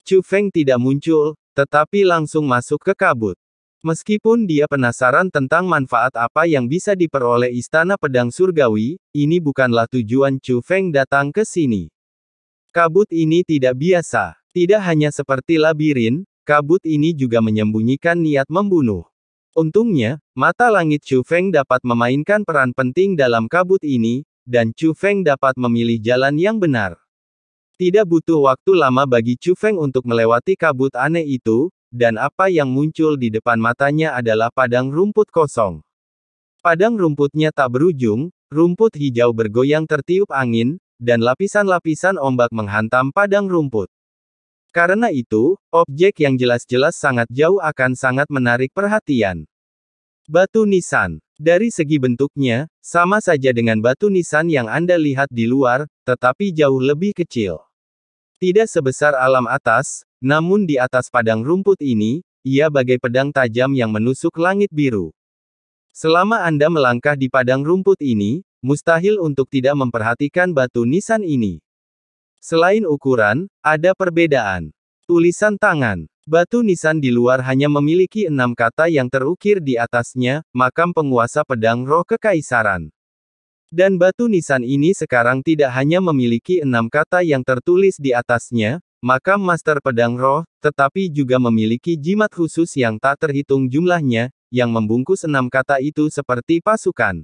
Chu Feng tidak muncul, tetapi langsung masuk ke kabut. Meskipun dia penasaran tentang manfaat apa yang bisa diperoleh Istana Pedang Surgawi, ini bukanlah tujuan Chu Feng datang ke sini. Kabut ini tidak biasa. Tidak hanya seperti labirin, kabut ini juga menyembunyikan niat membunuh. Untungnya, mata langit Chu Feng dapat memainkan peran penting dalam kabut ini, dan Chu Feng dapat memilih jalan yang benar. Tidak butuh waktu lama bagi Chu Feng untuk melewati kabut aneh itu, dan apa yang muncul di depan matanya adalah padang rumput kosong. Padang rumputnya tak berujung, rumput hijau bergoyang tertiup angin, dan lapisan-lapisan ombak menghantam padang rumput. Karena itu, objek yang jelas-jelas sangat jauh akan sangat menarik perhatian. Batu nisan. Dari segi bentuknya, sama saja dengan batu nisan yang Anda lihat di luar, tetapi jauh lebih kecil. Tidak sebesar alam atas, namun di atas padang rumput ini, ia bagai pedang tajam yang menusuk langit biru. Selama Anda melangkah di padang rumput ini, mustahil untuk tidak memperhatikan batu nisan ini. Selain ukuran, ada perbedaan. Tulisan tangan. Batu nisan di luar hanya memiliki 6 kata yang terukir di atasnya, makam penguasa pedang roh kekaisaran. Dan batu nisan ini sekarang tidak hanya memiliki 6 kata yang tertulis di atasnya, makam master pedang roh, tetapi juga memiliki jimat khusus yang tak terhitung jumlahnya, yang membungkus 6 kata itu seperti pasukan.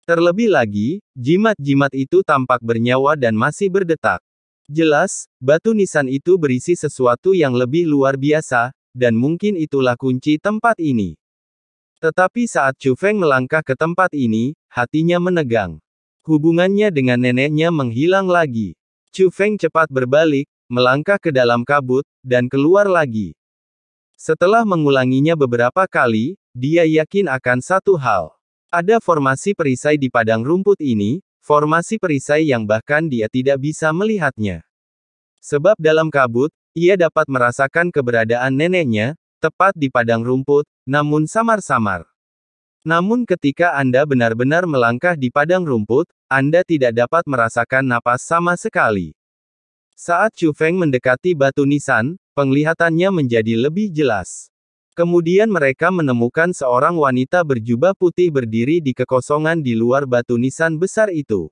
Terlebih lagi, jimat-jimat itu tampak bernyawa dan masih berdetak. Jelas, batu nisan itu berisi sesuatu yang lebih luar biasa, dan mungkin itulah kunci tempat ini. Tetapi saat Chu Feng melangkah ke tempat ini, hatinya menegang. Hubungannya dengan neneknya menghilang lagi. Chu Feng cepat berbalik, melangkah ke dalam kabut, dan keluar lagi. Setelah mengulanginya beberapa kali, dia yakin akan satu hal. Ada formasi perisai di padang rumput ini, formasi perisai yang bahkan dia tidak bisa melihatnya. Sebab dalam kabut, ia dapat merasakan keberadaan neneknya, tepat di padang rumput, namun samar-samar. Namun ketika Anda benar-benar melangkah di padang rumput, Anda tidak dapat merasakan napas sama sekali. Saat Chu Feng mendekati batu nisan, penglihatannya menjadi lebih jelas. Kemudian mereka menemukan seorang wanita berjubah putih berdiri di kekosongan di luar batu nisan besar itu.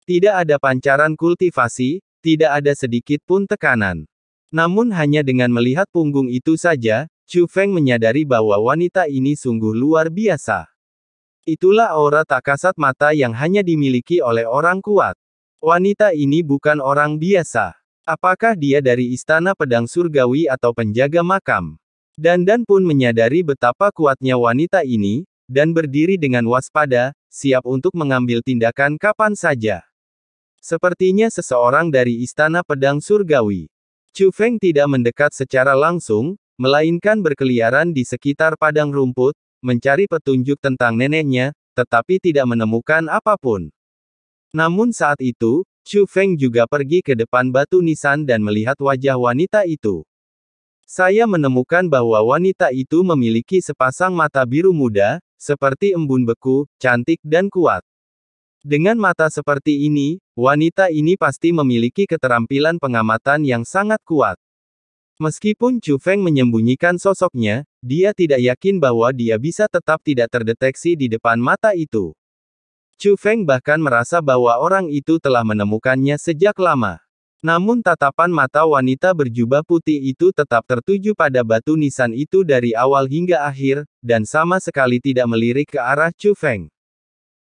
Tidak ada pancaran kultivasi, tidak ada sedikit pun tekanan. Namun hanya dengan melihat punggung itu saja, Chu Feng menyadari bahwa wanita ini sungguh luar biasa. Itulah aura tak kasat mata yang hanya dimiliki oleh orang kuat. Wanita ini bukan orang biasa. Apakah dia dari Istana Pedang Surgawi atau penjaga makam? Dan pun menyadari betapa kuatnya wanita ini, dan berdiri dengan waspada, siap untuk mengambil tindakan kapan saja. Sepertinya seseorang dari Istana Pedang Surgawi. Chu Feng tidak mendekat secara langsung, melainkan berkeliaran di sekitar padang rumput, mencari petunjuk tentang neneknya, tetapi tidak menemukan apapun. Namun saat itu, Chu Feng juga pergi ke depan batu nisan dan melihat wajah wanita itu. Saya menemukan bahwa wanita itu memiliki sepasang mata biru muda, seperti embun beku, cantik dan kuat. Dengan mata seperti ini, wanita ini pasti memiliki keterampilan pengamatan yang sangat kuat. Meskipun Chu Feng menyembunyikan sosoknya, dia tidak yakin bahwa dia bisa tetap tidak terdeteksi di depan mata itu. Chu Feng bahkan merasa bahwa orang itu telah menemukannya sejak lama. Namun tatapan mata wanita berjubah putih itu tetap tertuju pada batu nisan itu dari awal hingga akhir, dan sama sekali tidak melirik ke arah Chu Feng.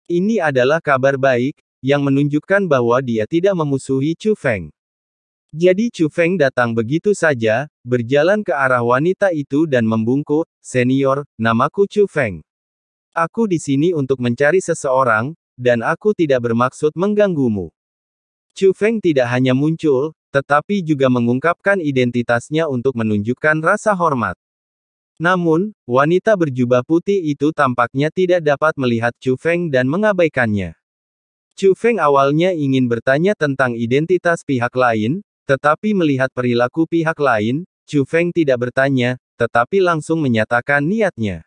Ini adalah kabar baik, yang menunjukkan bahwa dia tidak memusuhi Chu Feng. Jadi Chu Feng datang begitu saja, berjalan ke arah wanita itu dan membungkuk, "Senior, namaku Chu Feng. Aku di sini untuk mencari seseorang, dan aku tidak bermaksud mengganggumu." Chu Feng tidak hanya muncul, tetapi juga mengungkapkan identitasnya untuk menunjukkan rasa hormat. Namun, wanita berjubah putih itu tampaknya tidak dapat melihat Chu Feng dan mengabaikannya. Chu Feng awalnya ingin bertanya tentang identitas pihak lain, tetapi melihat perilaku pihak lain, Chu Feng tidak bertanya, tetapi langsung menyatakan niatnya.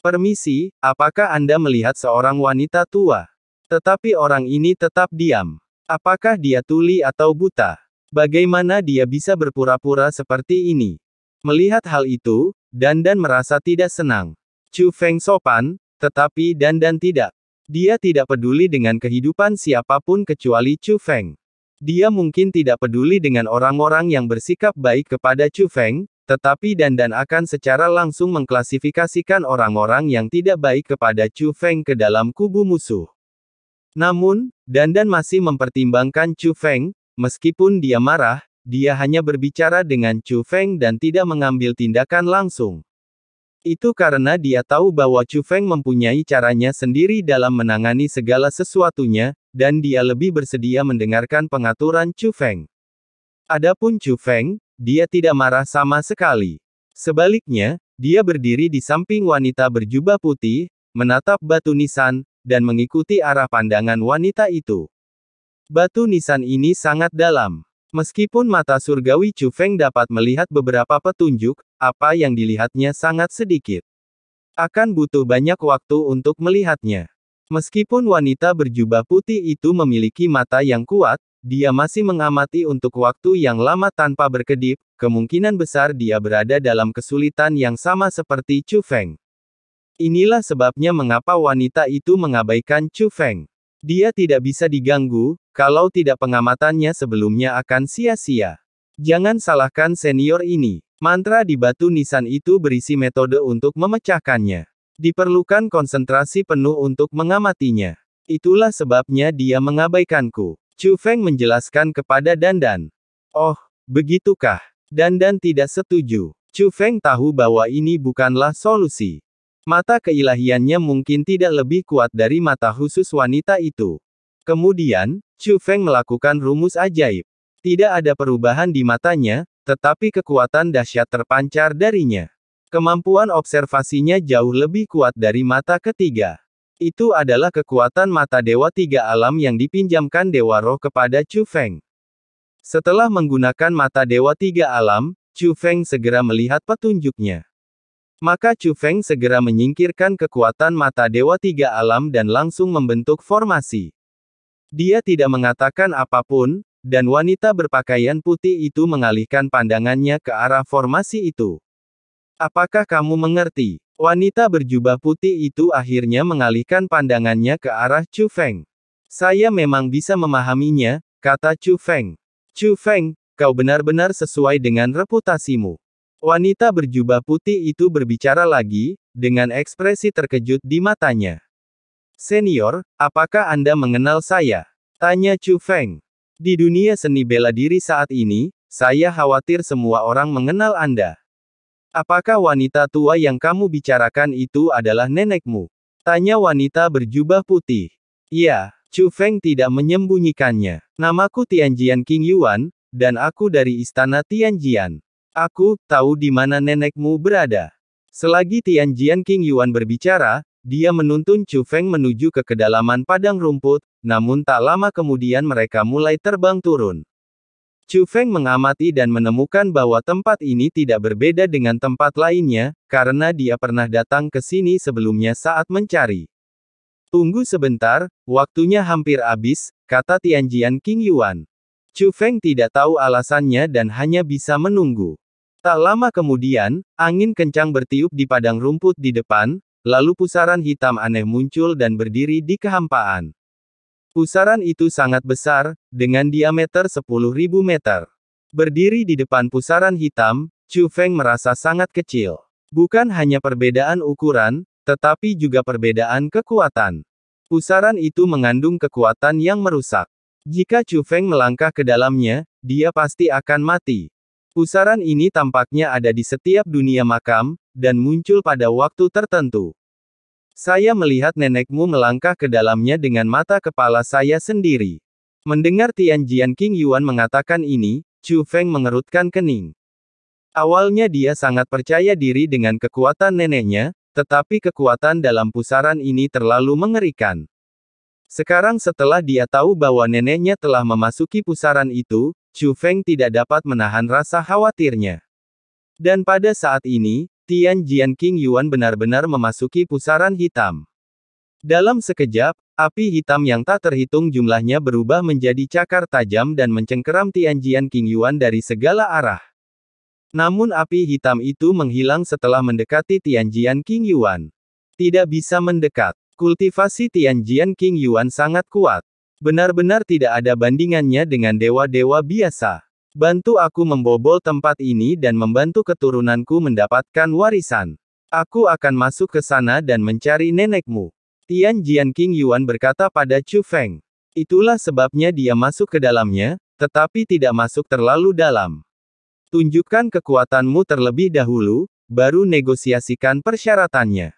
"Permisi, apakah Anda melihat seorang wanita tua?" Tetapi orang ini tetap diam. Apakah dia tuli atau buta? Bagaimana dia bisa berpura-pura seperti ini? Melihat hal itu, Dandan merasa tidak senang. Chu Feng sopan, tetapi Dandan tidak. Dia tidak peduli dengan kehidupan siapapun kecuali Chu Feng. Dia mungkin tidak peduli dengan orang-orang yang bersikap baik kepada Chu Feng, tetapi Dandan akan secara langsung mengklasifikasikan orang-orang yang tidak baik kepada Chu Feng ke dalam kubu musuh. Namun, Dandan masih mempertimbangkan Chu Feng. Meskipun dia marah, dia hanya berbicara dengan Chu Feng dan tidak mengambil tindakan langsung. Itu karena dia tahu bahwa Chu Feng mempunyai caranya sendiri dalam menangani segala sesuatunya, dan dia lebih bersedia mendengarkan pengaturan Chu Feng. Adapun Chu Feng, dia tidak marah sama sekali. Sebaliknya, dia berdiri di samping wanita berjubah putih, menatap batu nisan, dan mengikuti arah pandangan wanita itu. Batu nisan ini sangat dalam. Meskipun mata surgawi Chu Feng dapat melihat beberapa petunjuk, apa yang dilihatnya sangat sedikit. Akan butuh banyak waktu untuk melihatnya. Meskipun wanita berjubah putih itu memiliki mata yang kuat, dia masih mengamati untuk waktu yang lama tanpa berkedip, kemungkinan besar dia berada dalam kesulitan yang sama seperti Chu Feng. Inilah sebabnya mengapa wanita itu mengabaikan Chu Feng. Dia tidak bisa diganggu, kalau tidak pengamatannya sebelumnya akan sia-sia. Jangan salahkan senior ini. Mantra di batu nisan itu berisi metode untuk memecahkannya. Diperlukan konsentrasi penuh untuk mengamatinya. Itulah sebabnya dia mengabaikanku. Chu Feng menjelaskan kepada Dandan. Oh, begitukah? Dandan tidak setuju. Chu Feng tahu bahwa ini bukanlah solusi. Mata keilahiannya mungkin tidak lebih kuat dari mata khusus wanita itu. Kemudian, Chu Feng melakukan rumus ajaib. Tidak ada perubahan di matanya, tetapi kekuatan dahsyat terpancar darinya. Kemampuan observasinya jauh lebih kuat dari mata ketiga. Itu adalah kekuatan mata Dewa Tiga Alam yang dipinjamkan Dewa Roh kepada Chu Feng. Setelah menggunakan mata Dewa Tiga Alam, Chu Feng segera melihat petunjuknya. Maka Chu Feng segera menyingkirkan kekuatan mata Dewa Tiga Alam dan langsung membentuk formasi. Dia tidak mengatakan apapun, dan wanita berpakaian putih itu mengalihkan pandangannya ke arah formasi itu. Apakah kamu mengerti? Wanita berjubah putih itu akhirnya mengalihkan pandangannya ke arah Chu Feng. Saya memang bisa memahaminya, kata Chu Feng. Chu Feng, kau benar-benar sesuai dengan reputasimu. Wanita berjubah putih itu berbicara lagi, dengan ekspresi terkejut di matanya. Senior, apakah Anda mengenal saya? Tanya Chu Feng. Di dunia seni bela diri saat ini, saya khawatir semua orang mengenal Anda. Apakah wanita tua yang kamu bicarakan itu adalah nenekmu? Tanya wanita berjubah putih. Ya, Chu Feng tidak menyembunyikannya. Namaku Tianjian King Yuan, dan aku dari istana Tianjian. Aku tahu di mana nenekmu berada. Selagi Tianjian King Yuan berbicara, dia menuntun Chu Feng menuju ke kedalaman padang rumput, namun tak lama kemudian mereka mulai terbang turun. Chu Feng mengamati dan menemukan bahwa tempat ini tidak berbeda dengan tempat lainnya, karena dia pernah datang ke sini sebelumnya saat mencari. Tunggu sebentar, waktunya hampir habis, kata Tianjian King Yuan. Chu Feng tidak tahu alasannya dan hanya bisa menunggu. Tak lama kemudian, angin kencang bertiup di padang rumput di depan, lalu pusaran hitam aneh muncul dan berdiri di kehampaan. Pusaran itu sangat besar, dengan diameter 10.000 meter. Berdiri di depan pusaran hitam, Chu Feng merasa sangat kecil. Bukan hanya perbedaan ukuran, tetapi juga perbedaan kekuatan. Pusaran itu mengandung kekuatan yang merusak. Jika Chu Feng melangkah ke dalamnya, dia pasti akan mati. Pusaran ini tampaknya ada di setiap dunia makam, dan muncul pada waktu tertentu. Saya melihat nenekmu melangkah ke dalamnya dengan mata kepala saya sendiri. Mendengar Tianjian King Yuan mengatakan ini, Chu Feng mengerutkan kening. Awalnya dia sangat percaya diri dengan kekuatan neneknya, tetapi kekuatan dalam pusaran ini terlalu mengerikan. Sekarang setelah dia tahu bahwa neneknya telah memasuki pusaran itu, Chu Feng tidak dapat menahan rasa khawatirnya. Dan pada saat ini, Tianjian King Yuan benar-benar memasuki pusaran hitam. Dalam sekejap, Api hitam yang tak terhitung jumlahnya berubah menjadi cakar tajam dan mencengkeram Tianjian King Yuan dari segala arah. Namun api hitam itu menghilang setelah mendekati Tianjian King Yuan. Tidak bisa mendekat. Kultivasi Tianjian King Yuan sangat kuat. Benar-benar tidak ada bandingannya dengan dewa-dewa biasa. Bantu aku membobol tempat ini dan membantu keturunanku mendapatkan warisan. Aku akan masuk ke sana dan mencari nenekmu. Tianjian King Yuan berkata pada Chu Feng. Itulah sebabnya dia masuk ke dalamnya, tetapi tidak masuk terlalu dalam. Tunjukkan kekuatanmu terlebih dahulu, baru negosiasikan persyaratannya.